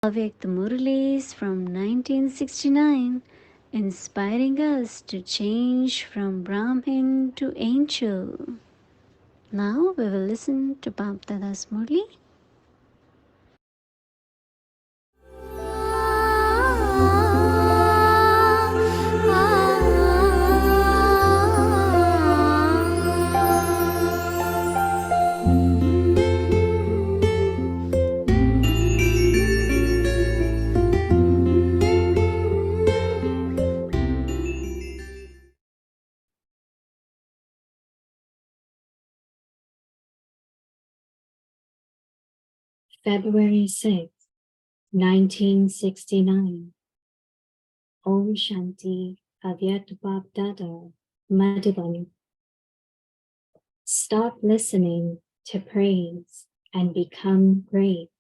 Avyakt Murlis from 1969, inspiring us to change from Brahmin to angel. Now we will listen to Bapdada's Murli. February 6, 1969. Om Shanti Avyakt Bapdada Madhubani. Stop listening to praise and become great.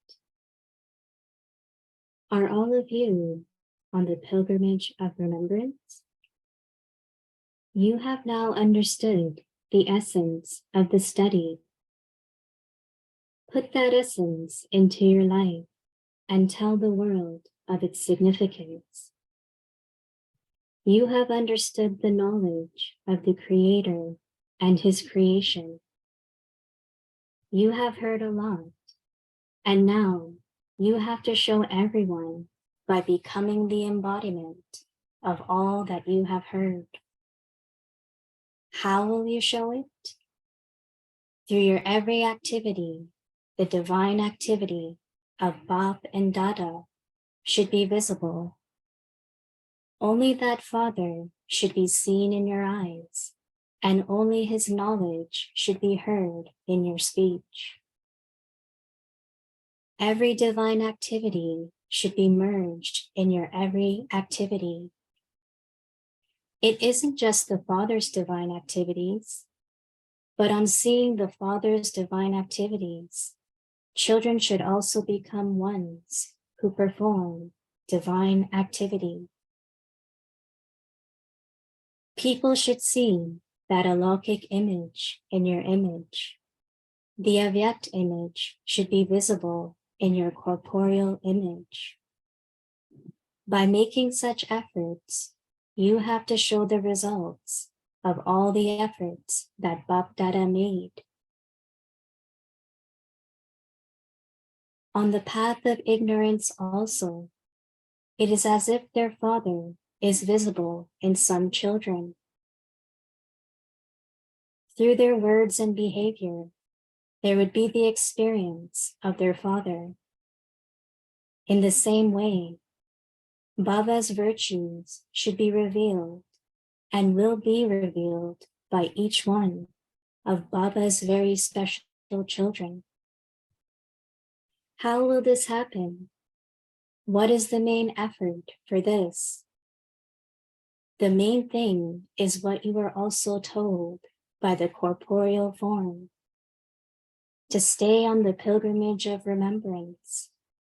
Are all of you on the pilgrimage of remembrance? You have now understood the essence of the study. Put that essence into your life and tell the world of its significance. You have understood the knowledge of the Creator and His creation. You have heard a lot, and now you have to show everyone by becoming the embodiment of all that you have heard. How will you show it? Through your every activity. The divine activity of Bap and Dada should be visible. Only that Father should be seen in your eyes, and only His knowledge should be heard in your speech. Every divine activity should be merged in your every activity. It isn't just the Father's divine activities, but on seeing the Father's divine activities, children should also become ones who perform divine activity. People should see that alaukic image in your image. The Avyakt image should be visible in your corporeal image. By making such efforts, you have to show the results of all the efforts that Bapdada made. On the path of ignorance also, it is as if their father is visible in some children. Through their words and behavior, there would be the experience of their father. In the same way, Baba's virtues should be revealed and will be revealed by each one of Baba's very special children. How will this happen? What is the main effort for this? The main thing is what you were also told by the corporeal form, to stay on the pilgrimage of remembrance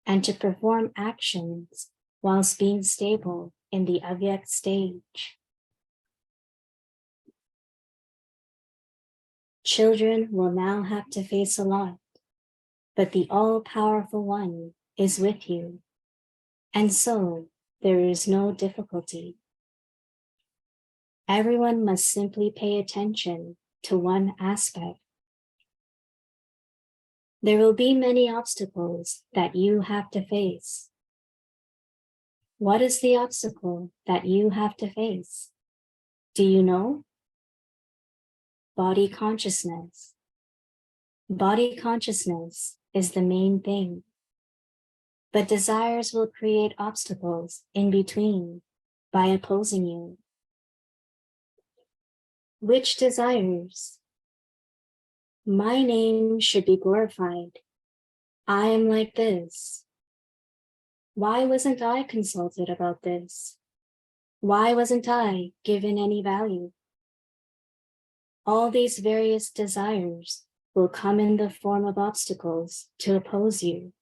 and to perform actions whilst being stable in the Avyakt stage. Children will now have to face a lot, but the all-powerful one is with you, and so there is no difficulty. Everyone must simply pay attention to one aspect. There will be many obstacles that you have to face. What is the obstacle that you have to face? Do you know? Body consciousness. Body consciousness is the main thing, but desires will create obstacles in between by opposing you. Which desires? My name should be glorified. I am like this. Why wasn't I consulted about this? Why wasn't I given any value? All these various desires will come in the form of obstacles to oppose you.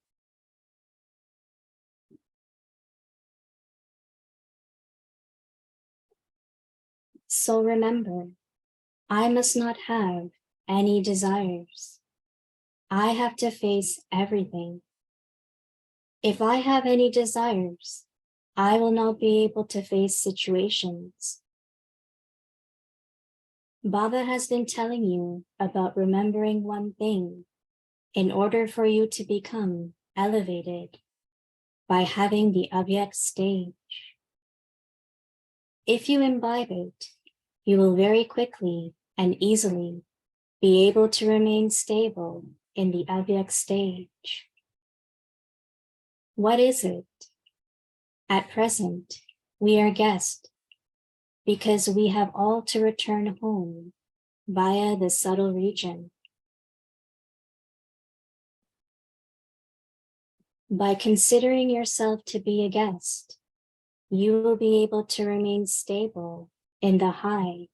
So remember, I must not have any desires. I have to face everything. If I have any desires, I will not be able to face situations. Baba has been telling you about remembering one thing in order for you to become elevated by having the Avyakt stage. If you imbibe it, you will very quickly and easily be able to remain stable in the Avyakt stage. What is it? At present, we are guests because we have all to return home via the subtle region. By considering yourself to be a guest, you will be able to remain stable in the high,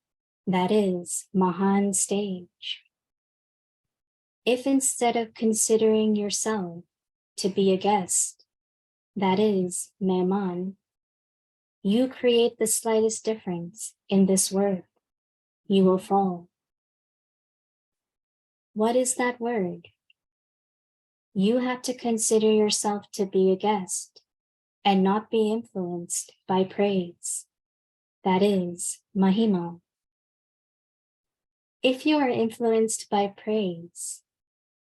that is, Mahan stage. If instead of considering yourself to be a guest, that is, Mehman, you create the slightest difference in this word, you will fall. What is that word? You have to consider yourself to be a guest and not be influenced by praise, that is, Mahima. If you are influenced by praise,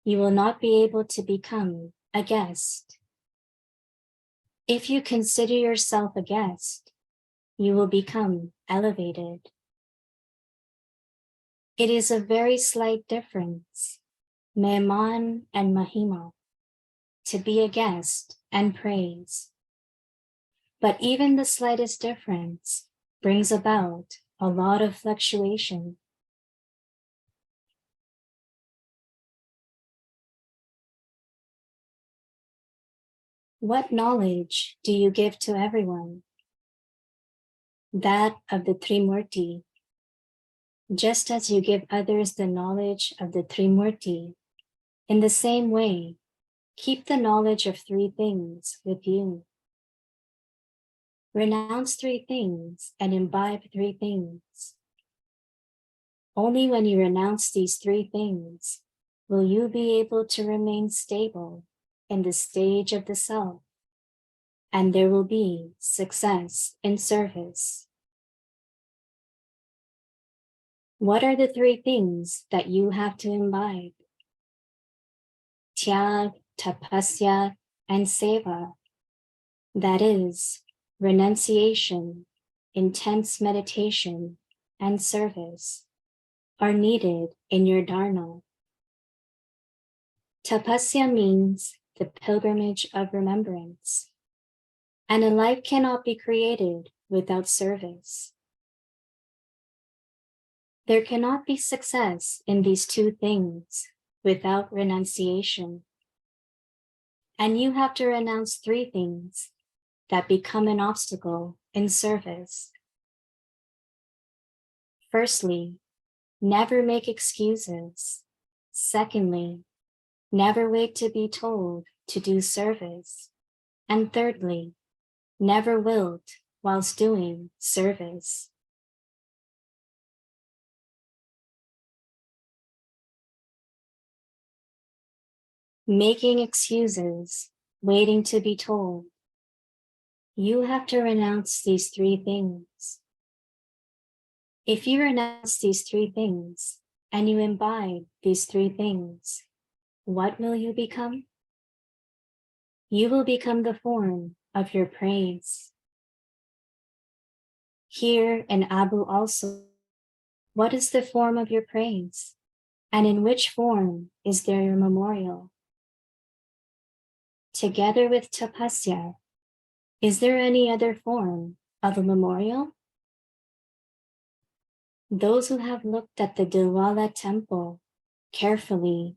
you will not be able to become a guest. If you consider yourself a guest, you will become elevated. It is a very slight difference, Mehman and Mahima, to be a guest and praise. But even the slightest difference brings about a lot of fluctuation. What knowledge do you give to everyone? That of the Trimurti. Just as you give others the knowledge of the Trimurti, in the same way, keep the knowledge of three things with you. Renounce three things and imbibe three things. Only when you renounce these three things will you be able to remain stable in the stage of the self, and there will be success in service. What are the three things that you have to imbibe? Tyag, tapasya, and seva. That is, renunciation, intense meditation, and service are needed in your dharna. Tapasya means the pilgrimage of remembrance, and a life cannot be created without service. There cannot be success in these two things without renunciation. And you have to renounce three things that become an obstacle in service. Firstly, never make excuses. Secondly, never wait to be told to do service. And thirdly, never wilt whilst doing service. Making excuses, waiting to be told. You have to renounce these three things. If you renounce these three things and you imbibe these three things, what will you become? You will become the form of your praise. Here in Abu also, what is the form of your praise? And in which form is there your memorial? Together with tapasya, is there any other form of a memorial? Those who have looked at the Dilwala temple carefully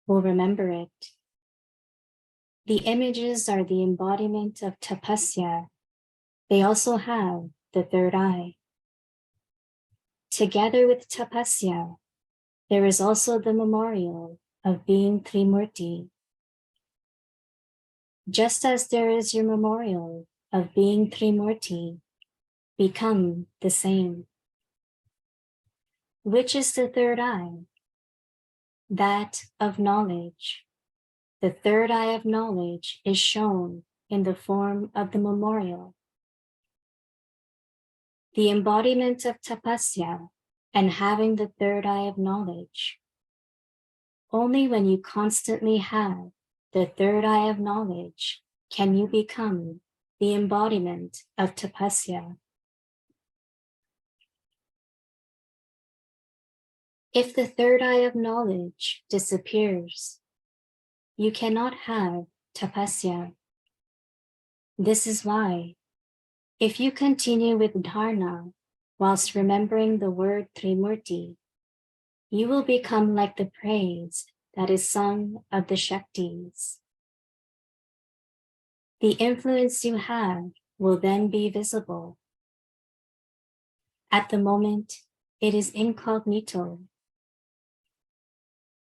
will remember it. The images are the embodiment of tapasya. They also have the third eye. Together with tapasya, there is also the memorial of being Trimurti. Just as there is your memorial of being Trimurti, become the same. Which is the third eye? That of knowledge. The third eye of knowledge is shown in the form of the memorial. The embodiment of tapasya and having the third eye of knowledge. Only when you constantly have the third eye of knowledge can you become the embodiment of tapasya. If the third eye of knowledge disappears, you cannot have tapasya. This is why, if you continue with dharana whilst remembering the word Trimurti, you will become like the praise that is sung of the Shaktis. The influence you have will then be visible. At the moment, it is incognito.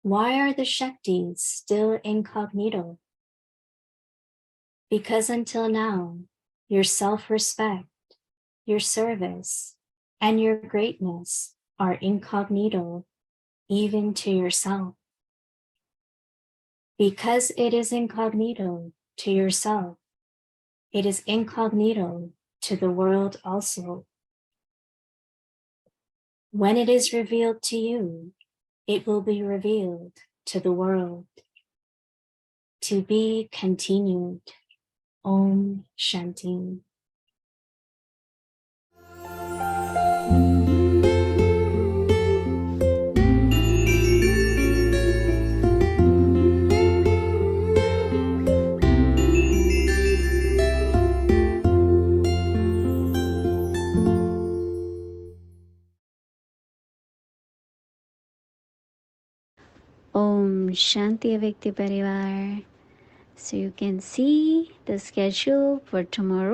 Why are the Shaktis still incognito? Because until now, your self-respect, your service, and your greatness are incognito even to yourself. Because it is incognito to yourself, it is incognito to the world also. When it is revealed to you, it will be revealed to the world. To be continued. Om Shanti. Om Shanti Avyakti Parivar. So you can see the schedule for tomorrow.